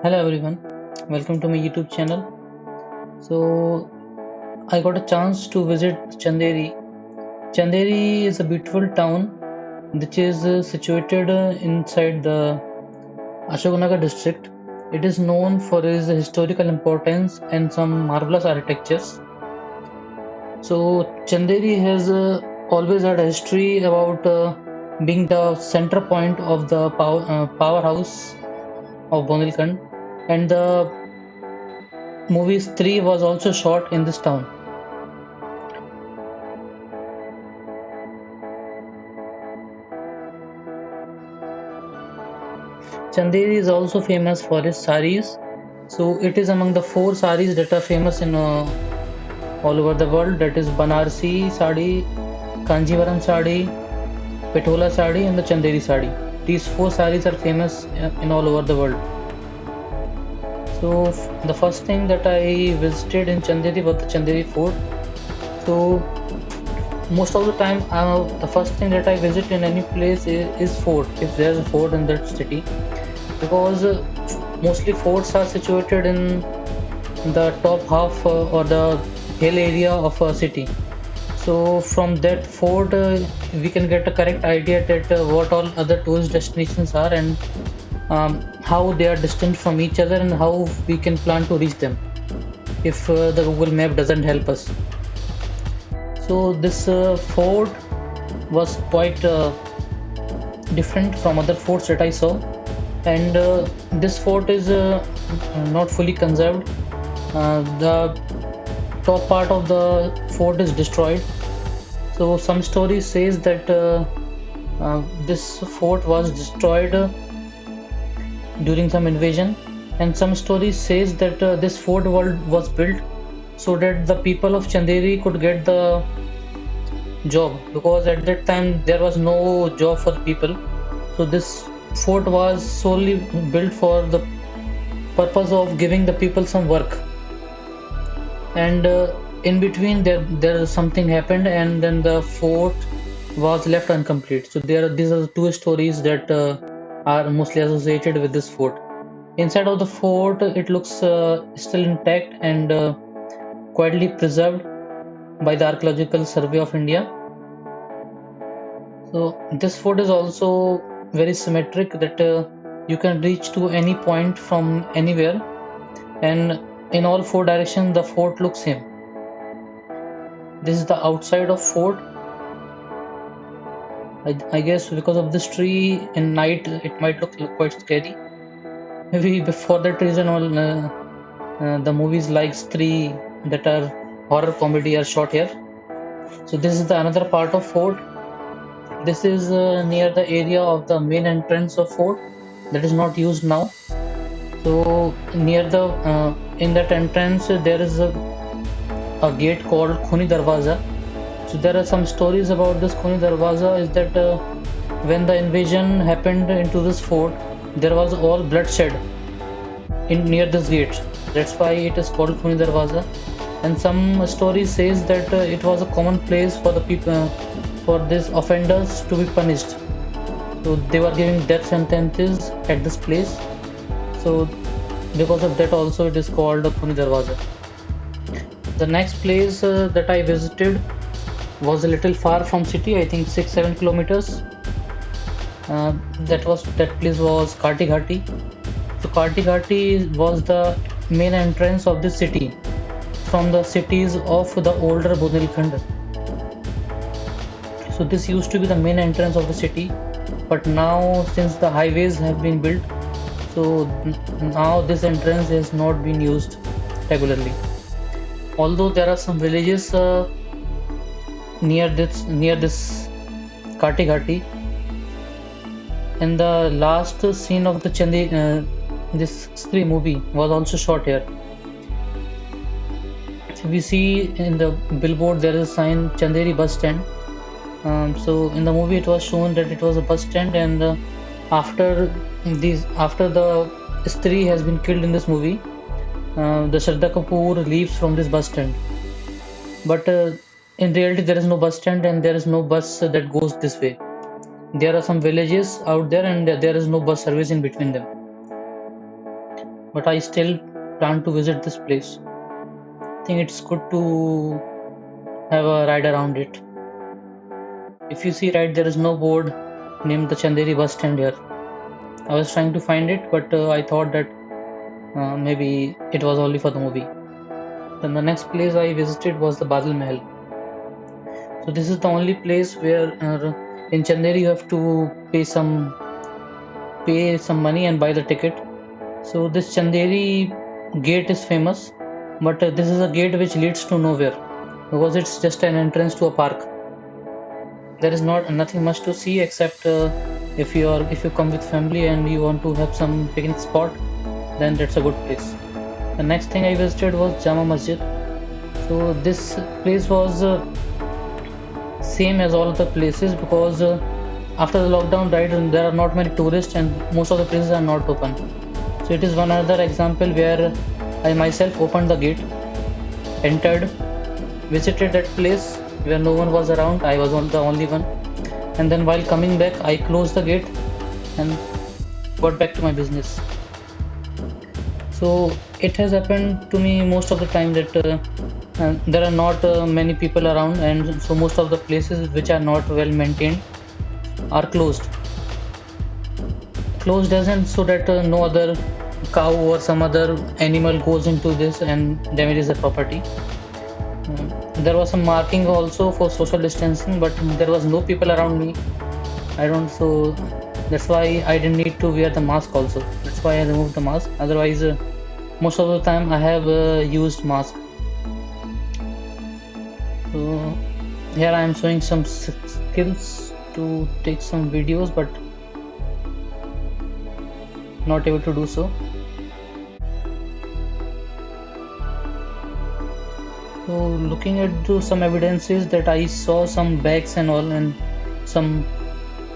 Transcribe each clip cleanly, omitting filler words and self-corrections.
Hello everyone, welcome to my YouTube channel. So I got a chance to visit Chanderi. Chanderi is a beautiful town which is situated inside the Ashoknagar district. It is known for its historical importance and some marvelous architectures. So Chanderi has always had a history about being the center point of the powerhouse of Bundelkhand, and the movie Stree was also shot in this town. Chanderi is also famous for its saris. So it is among the four saris that are famous in all over the world. That is Banarsi sari, Kanjivaram sari, Petola sari, and the Chanderi sari. These four saris are famous in all over the world. So the first thing that I visited in Chanderi was the Chanderi fort. So most of the time, the first thing that I visit in any place is fort. If there's a fort in that city, because mostly forts are situated in the top half or the hill area of a city. So from that fort, we can get a correct idea that what all other tourist destinations are, and how they are distant from each other, and how we can plan to reach them if the Google map doesn't help us. So this fort was quite different from other forts that I saw, and this fort is not fully conserved. The top part of the fort is destroyed. So some story says that this fort was destroyed during some invasion, and some story says that this fort was built so that the people of Chanderi could get the job, because at that time there was no job for people. So this fort was solely built for the purpose of giving the people some work, and in between there something happened, and then the fort was left incomplete. So these are the two stories that are mostly associated with this fort. Inside of the fort, it looks still intact and quietly preserved by the Archaeological Survey of India. So this fort is also very symmetric, that you can reach to any point from anywhere, and in all four directions the fort looks same. This is the outside of fort. I guess because of this tree in night it might look quite scary. Maybe for that reason all the movies like Stree that are horror comedy are shot here. So this is the another part of fort. This is near the area of the main entrance of fort that is not used now. So near the in that entrance there is a gate called Khuni Darwaza. So there are some stories about this Khuni Darwaza, is that when the invasion happened into this fort, there was all bloodshed in near this gate. That's why it is called Khuni Darwaza. And some story says that it was a common place for the people, for these offenders to be punished. So they were giving death sentences at this place. So because of that also it is called Khuni Darwaza. The next place that I visited was a little far from city, I think 6-7 kilometers. That place was Kati Ghati. So Kati Ghati was the main entrance of the city from the cities of the older Bundelkhand. So this used to be the main entrance of the city, but now since the highways have been built, so now this entrance has not been used regularly. Although there are some villages near this Kati Ghati, and the last scene of the this Stree movie was also shot here. So we see in the billboard there is a sign Chanderi bus stand. So in the movie it was shown that it was a bus stand, and after the Stree has been killed in this movie, the Shraddha Kapoor leaves from this bus stand. But in reality there is no bus stand, and there is no bus that goes this way. There are some villages out there, and there is no bus service in between them. but I still plan to visit this place. I think it's good to have a ride around it. If you see right, there is no board named the Chanderi bus stand here. I was trying to find it, but I thought that maybe it was only for the movie. Then the next place I visited was the Badal Mahal. So this is the only place where in Chanderi you have to pay some money and buy the ticket. So this Chanderi gate is famous, but this is a gate which leads to nowhere because it's just an entrance to a park. There is not nothing much to see except if you come with family and you want to have some picnic spot, then that's a good place. The next thing I visited was Jama Masjid. So this place was same as all the places because after the lockdown, right, there are not many tourists and most of the places are not open. So it is one other example where I myself opened the gate, entered, visited that place where no one was around. I was the only one, and then while coming back, I closed the gate and got back to my business. So it has happened to me most of the time that there are not many people around, and so most of the places which are not well maintained are closed. Closed doesn't so that no other cow or some other animal goes into this and damages the property. There was some marking also for social distancing, but there was no people around me. I don't, so that's why I didn't need to wear the mask also. That's why I removed the mask. Otherwise, most of the time I have used mask. So here I am showing some skills to take some videos, but not able to do so. So looking at some evidences that I saw some bags and all and some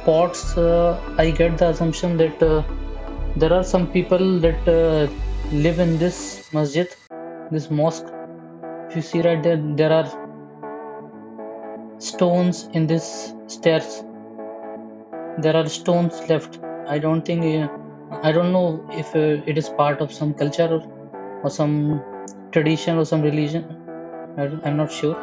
pots, I get the assumption that there are some people that live in this masjid, this mosque. If you see right there, there are stones in this stairs. There are stones left. I don't think, I don't know if it is part of some culture or some tradition or some religion. I'm not sure.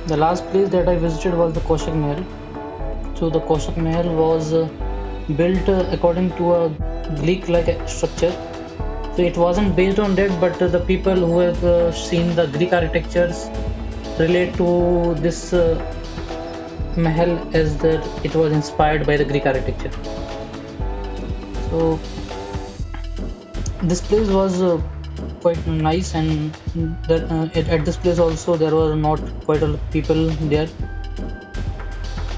The last place that I visited was the Koshak Mahal. So the Koshak Mahal was built according to a Greek-like structure. So it wasn't based on that, but the people who have seen the Greek architectures relate to this Mahal as that it was inspired by the Greek architecture. So this place was quite nice, and at this place also there were not quite a lot of people there,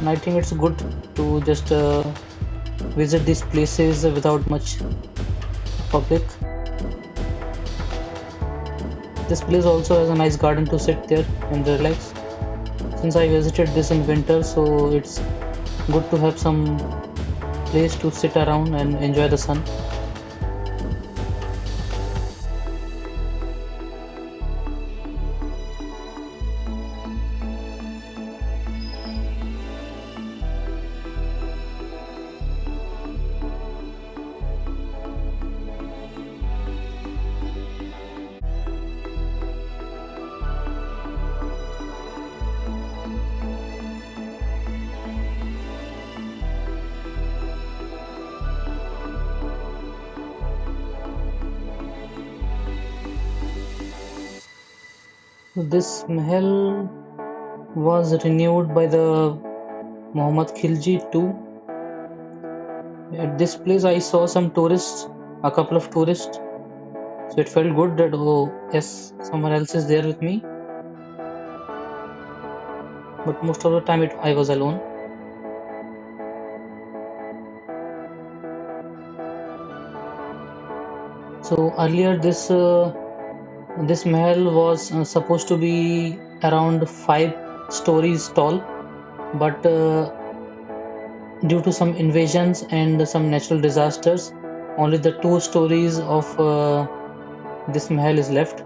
and I think it's good to just visit these places without much public. This place also has a nice garden to sit there and relax. Since I visited this in winter, so it's good to have some place to sit around and enjoy the sun. This mahal was renewed by the Muhammad Khilji too. At this place I saw some tourists, a couple of tourists. So it felt good that, oh yes, someone else is there with me. but most of the time I was alone. So earlier this mahal was supposed to be around 5 stories tall, but due to some invasions and some natural disasters, only the 2 stories of this mahal is left.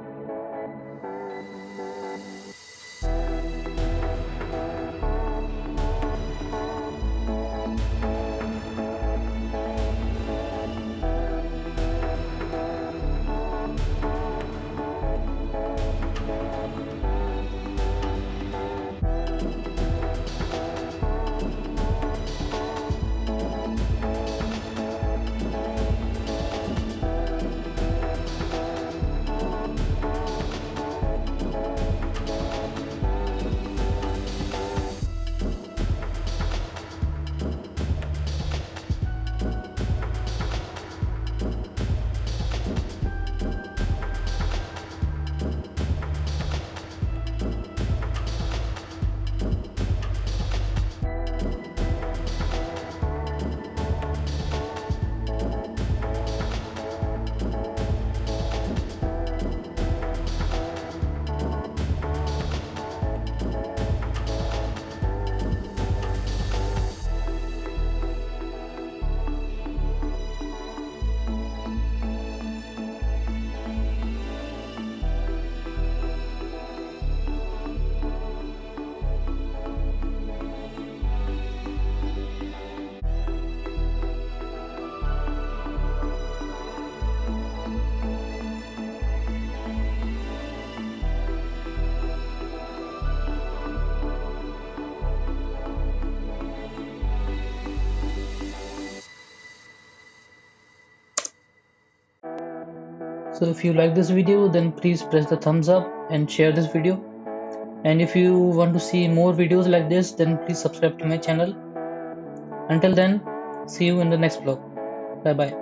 So if you like this video, then please press the thumbs up and share this video. And if you want to see more videos like this, then please subscribe to my channel. Until then, see you in the next vlog. Bye bye.